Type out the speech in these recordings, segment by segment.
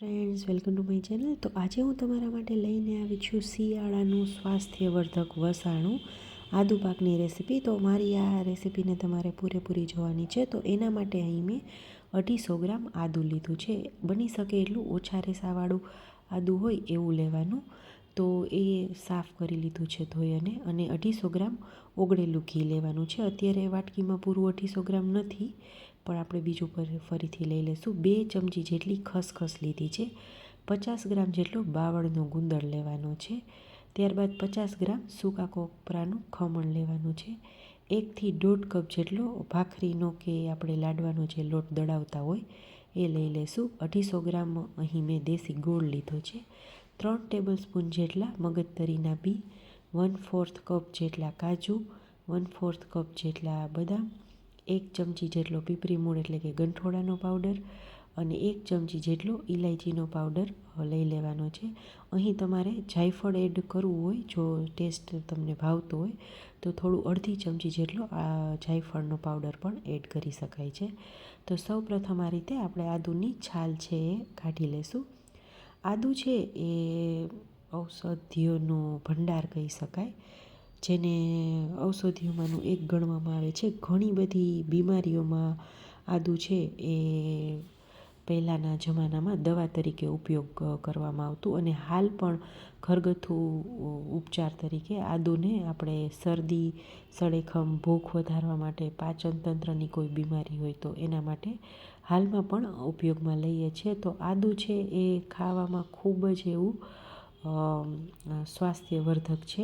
Friends, welcome to my channel. તો આજે હું તમારા માટે લઈને આવી છું શિયાળાનું સ્વાસ્થ્યવર્ધક વસાણું આદુ પાકની રેસીપી. તો મારી આ રેસીપીને તમારે પૂરેપૂરી જોવાની છે. તો એના માટે અહીં મેં 250 ગ્રામ આદું લીધું છે. બની શકે એટલું ઓછા રેસાવાળું આદું હોય એવું લેવાનું. તો એ સાફ કરી લીધું છે ધોઈ અને 250 ગ્રામ ઓગળેલું ઘી લેવાનું છે. અત્યારે વાટકીમાં પૂરું 250 ગ્રામ નથી, પણ આપણે બીજું ફરીથી લઈ લઈશું. 2 ચમચી જેટલી ખસખસ લીધી છે. 50 ગ્રામ જેટલો બાવળનો ગુંદર લેવાનો છે. ત્યારબાદ 50 ગ્રામ સૂકા કોપરાનું ખમણ લેવાનું છે. 1 થી 1.5 કપ જેટલો ભાખરીનો કે આપણે લાડવાનો જે લોટ દળાવતા હોય એ લઈ લઈશું. 250 ગ્રામ અહીં મેં દેશી ગોળ લીધો છે. 3 ટેબલ સ્પૂન જેટલા મગજતરીના બી, 1/4 કપ જેટલા કાજુ, 1/4 કપ જેટલા બદામ, 1 ચમચી જેટલો પીપરી મૂળ એટલે કે ગંઠોડાનો પાવડર અને 1 ચમચી જેટલો ઇલાયચીનો પાવડર લઈ લેવાનો છે. અહીં તમારે જાયફળ એડ કરવું હોય, જો ટેસ્ટ તમને ભાવતો હોય તો થોડું અડધી ચમચી જેટલો આ જાયફળનો પાવડર પણ એડ કરી શકાય છે. તો સૌપ્રથમ આ રીતે આપણે આદુની છાલ છે એ કાઢી લેશું. આદુ છે એ ઔષધિઓનો ભંડાર કહી શકાય, જેને ઔષધિઓમાંનું એક ગણવામાં આવે છે. ઘણી બધી બીમારીઓમાં આદું છે એ પહેલાંના જમાનામાં દવા તરીકે ઉપયોગ કરવામાં આવતું, અને હાલ પણ ઘરગથ્થુ ઉપચાર તરીકે આદુને આપણે શરદી, સળેખમ, ભૂખ વધારવા માટે, પાચન તંત્રની કોઈ બીમારી હોય તો એના માટે હાલમાં પણ ઉપયોગમાં લઈએ છીએ. તો આદું છે એ ખાવામાં ખૂબ જ એવું સ્વાસ્થ્યવર્ધક છે,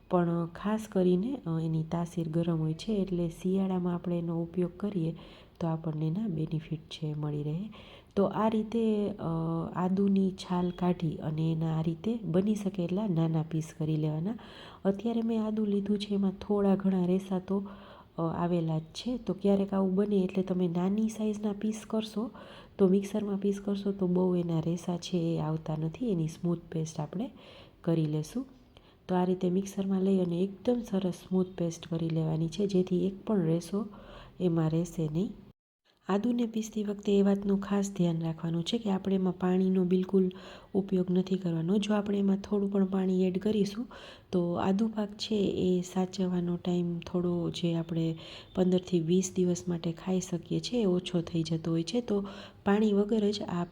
પણ ખાસ કરીને એની તાસીર ગરમ હોય છે, એટલે શિયાળામાં આપણે એનો ઉપયોગ કરીએ તો આપણને એના બેનિફિટ છે મળી રહે. તો આ રીતે આદુની છાલ કાઢી અને એના આ રીતે બની શકે એટલા નાના પીસ કરી લેવાના. અત્યારે મેં આદું લીધું છે, એમાં થોડા ઘણા રેસા તો આવેલા જ છે. તો ક્યારેક આવું બને એટલે તમે નાની સાઇઝના પીસ કરશો તો મિક્સરમાં પીસ કરશો તો બહુ એના રેસા છે એ આવતા નથી. એની સ્મૂથ પેસ્ટ આપણે કરી લેશું. તો આ રીતે મિક્સરમાં લઈ અને એકદમ સરસ સ્મૂથ પેસ્ટ કરી લેવાની છે, જેથી એક પણ રેસો એમાં રહેશે નહીં. આદુને પીસતી વખતે એ વાતનું ખાસ ધ્યાન રાખવાનું છે કે આપણે એમાં પાણીનો બિલકુલ ઉપયોગ નથી કરવાનો. જો આપણે એમાં થોડું પણ પાણી એડ કરીશું તો આદુ પાક છે એ સાચવવાનો ટાઈમ થોડો, જે આપણે 15થી 20 દિવસ માટે ખાઈ શકીએ છીએ, એ ઓછો થઈ જતો હોય છે. તો પાણી વગર જ આ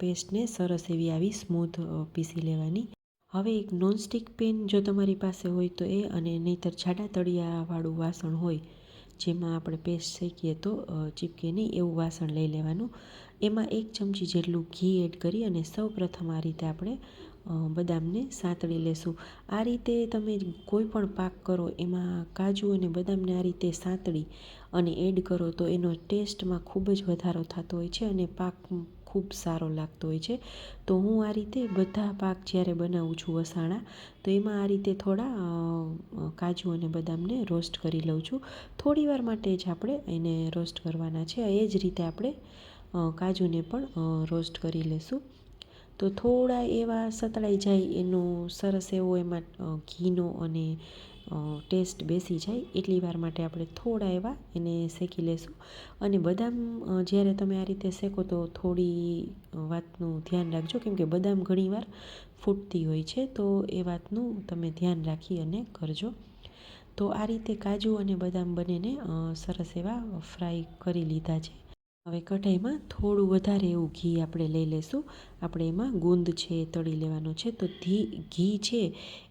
પેસ્ટને સરસ એવી આવી સ્મૂથ પીસી લેવાની. હવે એક નોનસ્ટિક પેન જો તમારી પાસે હોય તો એ, અને નહીંતર જાડા તળિયાવાળું વાસણ હોય જેમાં આપણે પેસ્ટ શેકીએ તો ચીપકે નહીં એવું વાસણ લઈ લેવાનું. એમાં 1 ચમચી જેટલું ઘી એડ કરી અને સૌપ્રથમ આ રીતે આપણે બદામને સાંતળી લેશું. આ રીતે તમે કોઈ પણ પાક કરો એમાં કાજુ અને બદામને આ રીતે સાંતળી અને એડ કરો તો એનો ટેસ્ટમાં ખૂબ જ વધારો થતો હોય છે અને પાક ખૂબ સારો લાગતો હોય છે. તો હું આ રીતે બધા પાક જ્યારે બનાવું છું વસાણા, તો એમાં આ રીતે થોડા કાજુ અને બદામને રોસ્ટ કરી લઉં છું. થોડી વાર માટે જ આપણે એને રોસ્ટ કરવાના છે. એ જ રીતે આપણે કાજુને પણ રોસ્ટ કરી લેશું. તો થોડા એવા સતળાઈ જાય, એનો સરસ એવો એમાં ઘીનો અને ટેસ્ટ બેસી જાય એટલી વાર માટે આપણે થોડા એવા એને શેકી લેશું. અને બદામ જ્યારે તમે આ રીતે શેકો તો થોડી વાતનું ધ્યાન રાખજો, કેમ કે બદામ ઘણીવાર ફૂટતી હોય છે, તો એ વાતનું તમે ધ્યાન રાખી અને કરજો. તો આ રીતે કાજુ અને બદામ બંનેને સરસ એવા ફ્રાય કરી લીધા છે. હવે કઢાઈમાં થોડું વધારે એવું ઘી આપણે લઈ લઈશું. આપણે એમાં ગુંદ છે એ તળી લેવાનો છે. તો ઘી છે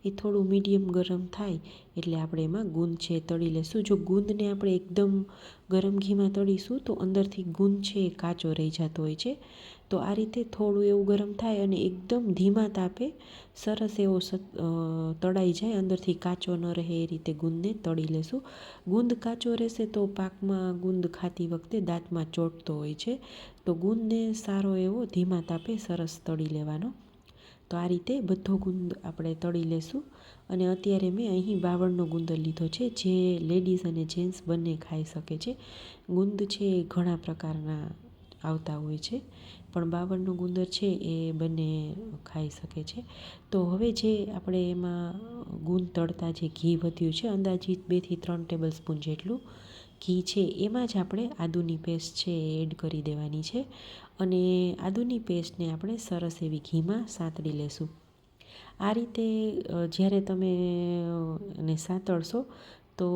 એ થોડું મીડિયમ ગરમ થાય એટલે આપણે એમાં ગુંદ છે એ તળી લઈશું. જો ગુંદને આપણે એકદમ ગરમ ઘીમાં તળીશું તો અંદરથી ગુંદ છે એ કાચો રહી જતો હોય છે. તો આ રીતે થોડું એવું ગરમ થાય અને એકદમ ધીમા તાપે સરસ એવો તળાઈ જાય, અંદરથી કાચો ન રહે એ રીતે ગુંદને તળી લેશું. ગુંદ કાચો રહેશે તો પાકમાં ગુંદ ખાતી વખતે દાંતમાં ચોંટતો હોય છે. તો ગુંદને સારો એવો ધીમા તાપે સરસ તળી લેવાનો. તો આ રીતે બધો ગુંદ આપણે તળી લેશું. અને અત્યારે મેં અહીં બાવળનો ગુંદર લીધો છે, જે લેડીઝ અને જેન્ટ્સ બંને ખાઈ શકે છે. ગુંદ છે એ ઘણા પ્રકારના આવતા હોય છે, પણ બાવળનો ગુંદર છે એ બંને ખાઈ શકે છે. તો હવે જે આપણે એમાં ગુંદ તળતા જે ઘી વધ્યું છે, અંદાજિત 2 થી 3 ટેબલ સ્પૂન જેટલું ઘી છે, એમાં જ આપણે આદુની પેસ્ટ છે એ એડ કરી દેવાની છે. અને આદુની પેસ્ટને આપણે સરસ એવી ઘીમાં સાંતળી લેશું. આ રીતે જ્યારે તમે એને સાંતળશો તો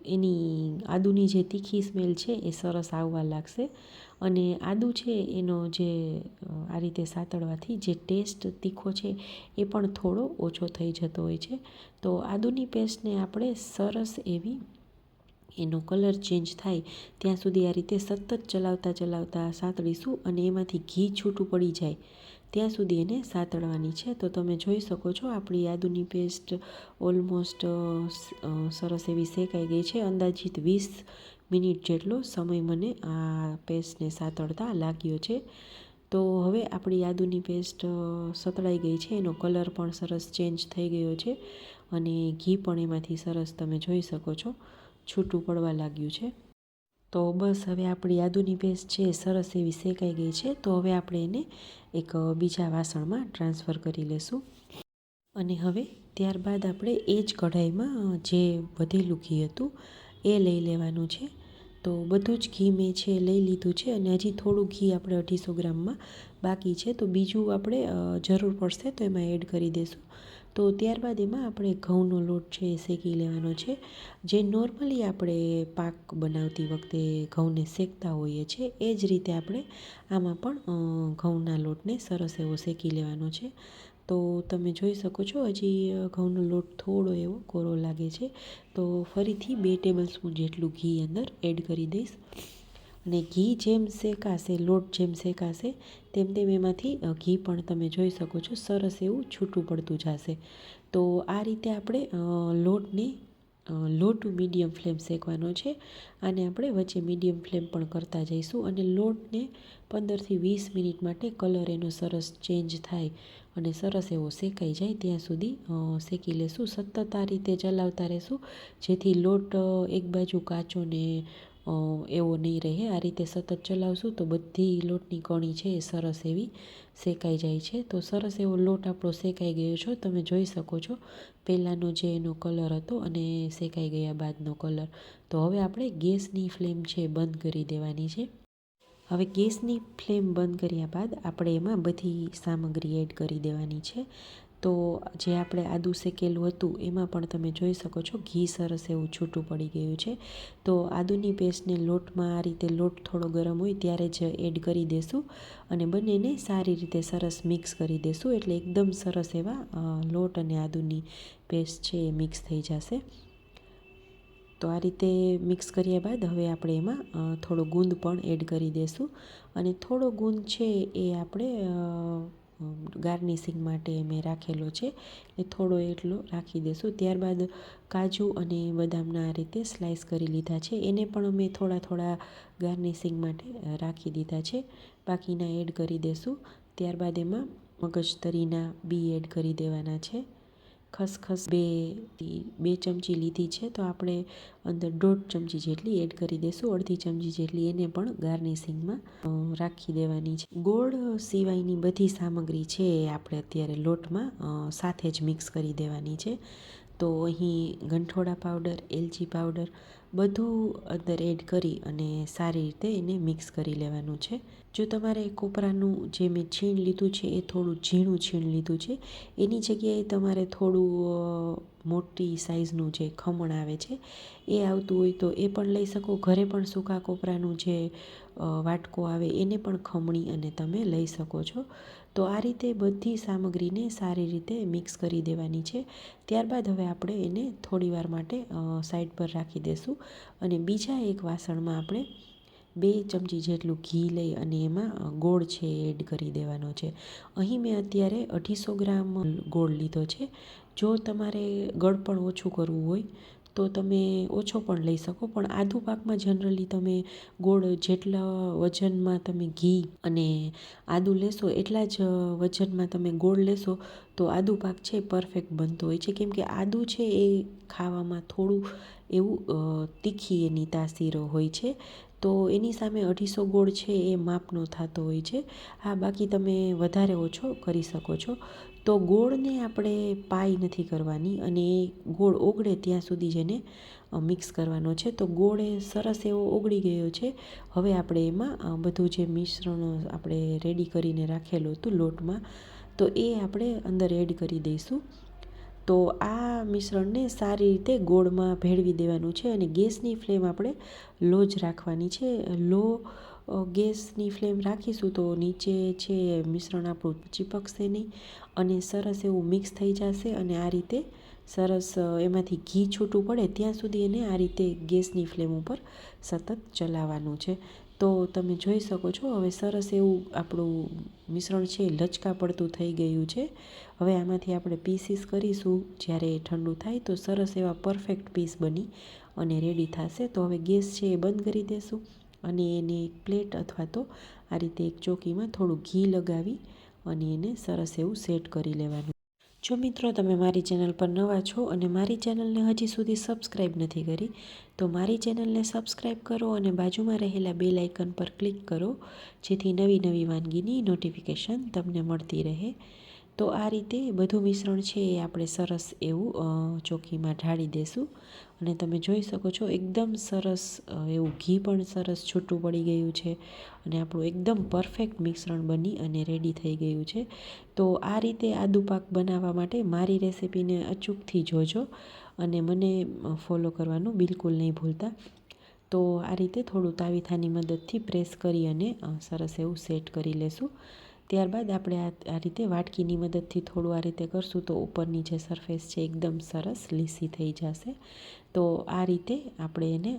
એની આદુની જે તીખી સ્મેલ છે એ સરસ આવવા લાગશે. અને આદું છે એનો જે આ રીતે સાંતળવાથી જે ટેસ્ટ તીખો છે એ પણ થોડો ઓછો થઈ જતો હોય છે. તો આદુની પેસ્ટને આપણે સરસ એવી એનો કલર ચેન્જ થાય ત્યાં સુધી આ રીતે સતત ચલાવતા સાંતળીશું અને એમાંથી ઘી છૂટું પડી જાય ત્યાં સુધી એને સાંતળવાની છે. તો તમે જોઈ શકો છો આપણી આદુની પેસ્ટ ઓલમોસ્ટ સરસ એવી શેકાઈ ગઈ છે. અંદાજિત 20 મિનિટ જેટલો સમય મને આ પેસ્ટને સાંતળતા લાગ્યો છે. તો હવે આપણી આદુની પેસ્ટ સતળાઈ ગઈ છે, એનો કલર પણ સરસ ચેન્જ થઈ ગયો છે અને ઘી પણ એમાંથી સરસ તમે જોઈ શકો છો છૂટું પડવા લાગ્યું છે. તો બસ હવે આપણી આદુની પેસ્ટ છે સરસ એવી શેકાઈ ગઈ છે. તો હવે આપણે એને એક બીજા વાસણમાં ટ્રાન્સફર કરી લેશું. અને હવે ત્યારબાદ આપણે એ જ કઢાઈમાં જે વધેલું ઘી હતું એ લઈ લેવાનું છે. તો બધું જ ઘી મેં છે લઈ લીધું છે અને હજી થોડું ઘી આપણે 250 ગ્રામમાં બાકી છે. તો બીજું આપણે જરૂર પડશે તો એમાં એડ કરી દઈશું. તો ત્યારબાદ એમાં આપણે ઘઉંનો લોટ છે એ શેકી લેવાનો છે. જે નોર્મલી આપણે પાક બનાવતી વખતે ઘઉંને શેકતા હોઈએ છીએ એ જ રીતે આપણે આમાં પણ ઘઉંના લોટને સરસ એવો શેકી લેવાનો છે. તો તમે જોઈ શકો છો હજી ઘઉંનો લોટ થોડો એવો કોરો લાગે છે. તો ફરીથી 2 ટેબલ સ્પૂન જેટલું ઘી અંદર એડ કરી દઈશ. અને ઘી જેમ શેકાશે, લોટ જેમ શેકાશે તેમ એમાંથી ઘી પણ તમે જોઈ શકો છો સરસ એવું છૂટું પડતું જશે. તો આ રીતે આપણે લોટને લો ટુ મીડિયમ ફ્લેમ શેકવાનો છે. આને આપણે વચ્ચે મીડિયમ ફ્લેમ પણ કરતા જઈશું અને લોટને 15થી 20 મિનિટ માટે કલર એનો સરસ ચેન્જ થાય અને સરસ એવો શેકાઈ જાય ત્યાં સુધી શેકી લેશું. સતત આ રીતે ચલાવતા રહેશું જેથી લોટ એક બાજુ કાચો ને એવો નહીં રહે. આ રીતે સતત ચલાવશું તો બધી લોટની કણી છે એ સરસ એવી શેકાઈ જાય છે. તો સરસ એવો લોટ આપણો શેકાઈ ગયો છે, તમે જોઈ શકો છો પહેલાંનો જે એનો કલર હતો અને શેકાઈ ગયા બાદનો કલર. તો હવે આપણે ગેસની ફ્લેમ છે બંધ કરી દેવાની છે. હવે ગેસની ફ્લેમ બંધ કર્યા બાદ આપણે એમાં બધી સામગ્રી એડ કરી દેવાની છે. તો જે આપણે આદું શેકેલું હતું એમાં પણ તમે જોઈ શકો છો ઘી સરસ એવું છૂટું પડી ગયું છે. તો આદુની પેસ્ટને લોટમાં આ રીતે લોટ થોડો ગરમ હોય ત્યારે જ એડ કરી દેશું અને બંનેને સારી રીતે સરસ મિક્સ કરી દેશું એટલે એકદમ સરસ એવા લોટ અને આદુની પેસ્ટ છે એ મિક્સ થઈ જશે. તો આ રીતે મિક્સ કર્યા બાદ હવે આપણે એમાં થોડો ગુંદ પણ એડ કરી દઈશું અને થોડો ગુંદ છે એ આપણે ગાર્નિશિંગ માટે મેં રાખેલો છે એ થોડો એટલો રાખી દઈશું. ત્યારબાદ કાજુ અને બદામના આ રીતે સ્લાઈસ કરી લીધા છે એને પણ અમે થોડા ગાર્નિશિંગ માટે રાખી દીધા છે, બાકીના એડ કરી દઈશું. ત્યારબાદ એમાં મગજતરીના બી એડ કરી દેવાના છે. ખસખસ બે ચમચી લીધી છે તો આપણે અંદર 1.5 ચમચી જેટલી એડ કરી દઈશું. 1/2 ચમચી જેટલી એને પણ ગાર્નિશિંગમાં રાખી દેવાની છે. ગોળ સિવાયની બધી સામગ્રી છે એ આપણે અત્યારે લોટમાં સાથે જ મિક્સ કરી દેવાની છે. તો અહીં ગંઠોડા પાવડર, એલચી પાવડર બધું અંદર એડ કરી અને સારી રીતે એને મિક્સ કરી લેવાનું છે. જો તમારે કોપરાનું જે મેં છીણ લીધું છે એ થોડું ઝીણું છીણ લીધું છે, એની જગ્યાએ તમારે થોડું મોટી સાઇઝનું જે ખમણ આવે છે એ આવતું હોય તો એ પણ લઈ શકો. ઘરે પણ સૂકા કોપરાનું જે વાટકો આવે એને પણ ખમણી અને તમે લઈ શકો છો. તો આ રીતે બધી સામગ્રીને સારી રીતે મિક્સ કરી દેવાની છે. ત્યારબાદ હવે આપણે એને થોડીવાર માટે સાઈડ પર રાખી દઈશું અને બીજા એક વાસણમાં આપણે 2 ચમચી જેટલું ઘી લઈ અને એમાં ગોળ છે એડ કરી દેવાનો છે. અહીં મેં અત્યારે 250 ગ્રામ ગોળ લીધો છે. જો તમારે ગળપણ ઓછું કરવું હોય તો તમે ઓછો પણ લઈ શકો, પણ આદુ પાકમાં જનરલી તમે ગોળ જેટલા વજનમાં તમે ઘી અને આદું લેશો એટલા જ વજનમાં તમે ગોળ લેશો તો આદુ પાક છે પરફેક્ટ બનતો હોય છે. કેમ કે આદું છે એ ખાવામાં થોડું એવું તીખી એની તાસીર હોય છે. તો એની સામે 250 ગોળ છે એ માપનો થતો હોય છે. હા, બાકી તમે વધારે ઓછો કરી શકો છો. તો ગોળને આપણે પાઈ નથી કરવાની અને ગોળ ઓગળે ત્યાં સુધી જેને મિક્સ કરવાનો છે. તો ગોળ એ સરસ એવો ઓગળી ગયો છે. હવે આપણે એમાં બધું જે મિશ્રણ આપણે રેડી કરીને રાખેલું હતું લોટમાં, તો એ આપણે અંદર એડ કરી દઈશું. તો આ મિશ્રણને સારી રીતે ગોળમાં ભેળવી દેવાનું છે અને ગેસની ફ્લેમ આપણે લો જ રાખવાની છે. લો ગેસની ફ્લેમ રાખીશું તો નીચે છે મિશ્રણ આપણું ચીપકશે નહીં અને સરસ એવું મિક્સ થઈ જશે. અને આ રીતે સરસ એમાંથી ઘી છૂટું પડે ત્યાં સુધી એને આ રીતે ગેસની ફ્લેમ ઉપર સતત ચલાવવાનું છે. તો તમે જોઈ શકો છો હવે સરસ એવું આપણું મિશ્રણ છે લચકા પડતું થઈ ગયું છે. હવે આમાંથી આપણે પીસીસ કરીશું. જ્યારે ઠંડુ થાય તો સરસ એવા પરફેક્ટ પીસ બની અને રેડી થશે. તો હવે ગેસ છે એ બંધ કરી દેશું અને એને એક પ્લેટ અથવા તો આ રીતે એક ચોકીમાં થોડું ઘી લગાવી અને એને સરસ એવું સેટ કરી લેવાનું. જો મિત્રો તમે મારી ચેનલ પર નવા છો અને મારી ચેનલને હજી સુધી સબસ્ક્રાઈબ નથી કરી, તો મારી ચેનલને સબસ્ક્રાઈબ કરો અને બાજુમાં રહેલા બેલ આઇકન પર ક્લિક કરો, જેથી નવી નવી વાનગીની નોટિફિકેશન તમને મળતી રહે. તો આ રીતે બધું મિશ્રણ છે એ આપણે સરસ એવું ચોકીમાં ઢાળી દેશું અને તમે જોઈ શકો છો એકદમ સરસ એવું ઘી પણ સરસ છૂટું પડી ગયું છે અને આપણું એકદમ પરફેક્ટ મિશ્રણ બની અને રેડી થઈ ગયું છે. તો આ રીતે આદુ પાક બનાવવા માટે મારી રેસિપીને અચૂકથી જોજો અને મને ફોલો કરવાનું બિલકુલ નહીં ભૂલતા. તો આ રીતે થોડું તાવીથાની મદદથી પ્રેસ કરી અને સરસ એવું સેટ કરી લેશું. ત્યારબાદ આપણે આ રીતે વાટકીની મદદથી થોડું આ રીતે કરશું તો ઉપરની જે સરફેસ છે એકદમ સરસ લીસી થઈ જશે. તો આ રીતે આપણે એને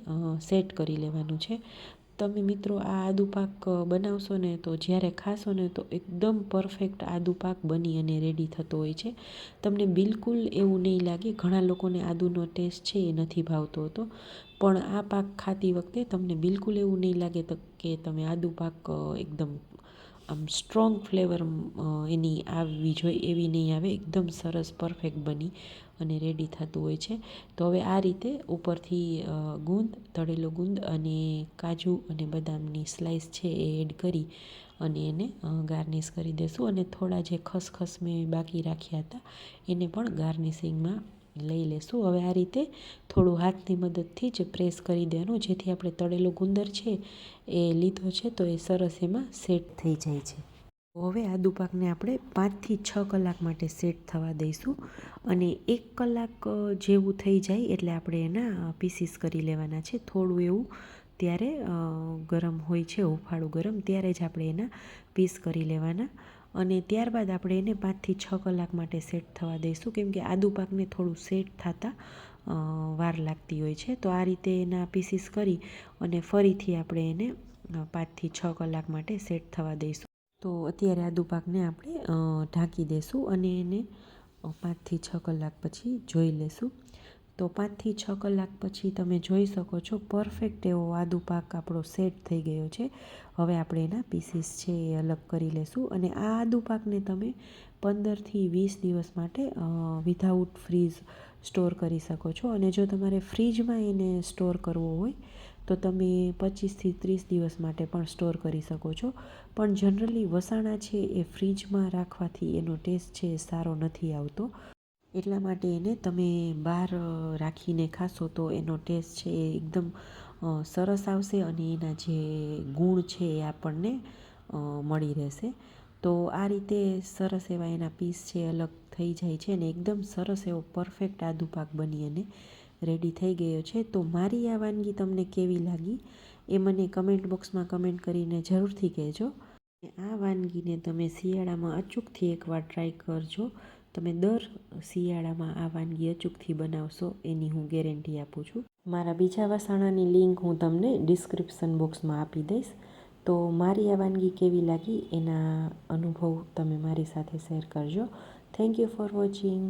સેટ કરી લેવાનું છે. તમે મિત્રો આ આદુ પાક બનાવશો ને તો જ્યારે ખાશો ને તો એકદમ પરફેક્ટ આદુ પાક બની અને રેડી થતો હોય છે. તમને બિલકુલ એવું નહીં લાગે. ઘણા લોકોને આદુનો ટેસ્ટ છે એ નથી ભાવતો હતો, પણ આ પાક ખાતી વખતે તમને બિલકુલ એવું નહીં લાગે કે તમે આદુ પાક એકદમ આમ સ્ટ્રોંગ ફ્લેવર એની આવવી જોઈએ એવી નહીં આવે. એકદમ સરસ પરફેક્ટ બની અને રેડી થતું હોય છે. તો હવે આ રીતે ઉપરથી ગુંદ, તળેલો ગુંદ અને કાજુ અને બદામની સ્લાઈસ છે એ એડ કરી અને એને ગાર્નિશ કરી દેશું અને થોડા જે ખસખસ મેં બાકી રાખ્યા હતા એને પણ ગાર્નિશિંગમાં લઈ લેશું. હવે આ રીતે થોડું હાથની મદદથી જ પ્રેસ કરી દેવાનું, જેથી આપણે તળેલો ગુંદર છે એ લીધો છે તો એ સરસ એમાં સેટ થઈ જાય છે. હવે આદુ પાકને આપણે 5થી 6 કલાક માટે સેટ થવા દઈશું અને 1 કલાક જેવું થઈ જાય એટલે આપણે એના પીસીસ કરી લેવાના છે. થોડું એવું ત્યારે ગરમ હોય છે, હુંફાળું ગરમ, ત્યારે જ આપણે એના પીસ કરી લેવાના અને ત્યારબાદ આપણે એને 5થી 6 કલાક માટે સેટ થવા દઈશું, કેમ કે આદુ પાકને થોડું સેટ થતાં વાર લાગતી હોય છે. તો આ રીતે એના પીસીસ કરી અને ફરીથી આપણે એને 5થી 6 કલાક માટે સેટ થવા દઈશું. તો અત્યારે આદુ પાકને આપણે ઢાંકી દેશું અને એને 5થી 6 કલાક પછી જોઈ લેશું. તો 5થી 6 કલાક પછી તમે જોઈ શકો છો પરફેક્ટ એવો આદુ પાક આપણો સેટ થઈ ગયો છે. હવે આપણે એના પીસીસ છે એ અલગ કરી લેશું અને આ આદુ પાકને તમે 15થી 20 દિવસ માટે વિધાઉટ ફ્રીઝ સ્ટોર કરી શકો છો અને જો તમારે ફ્રીજમાં એને સ્ટોર કરવો હોય તો તમે 25થી 30 દિવસ માટે પણ સ્ટોર કરી શકો છો. પણ જનરલી વસાણા છે એ ફ્રીજમાં રાખવાથી એનો ટેસ્ટ છે એ સારો નથી આવતો. એટલા માટે એને તમે બહાર રાખીને ખાશો તો એનો ટેસ્ટ છે એ એકદમ સરસ આવશે અને એના જે ગુણ છે એ આપણને મળી રહેશે. તો આ રીતે સરસ એવા એના પીસ છે અલગ થઈ જાય છે અને એકદમ સરસ એવો પરફેક્ટ આદુ પાક બની અને રેડી થઈ ગયો છે. તો મારી આ વાનગી તમને કેવી લાગી એ મને કમેન્ટ બોક્સમાં કમેન્ટ કરીને જરૂરથી કહેજો. આ વાનગીને તમે શિયાળામાં અચૂકથી એકવાર ટ્રાય કરજો. તમે દર શિયાળામાં આ વાનગી અચૂકથી બનાવશો એની હું ગેરંટી આપું છું. મારા બીજા વસાણાની લિંક હું તમને ડિસ્ક્રિપ્શન બોક્સમાં આપી દઈશ. તો મારી આ વાનગી કેવી લાગી એના અનુભવ તમે મારી સાથે શેર કરજો. Thank you for watching.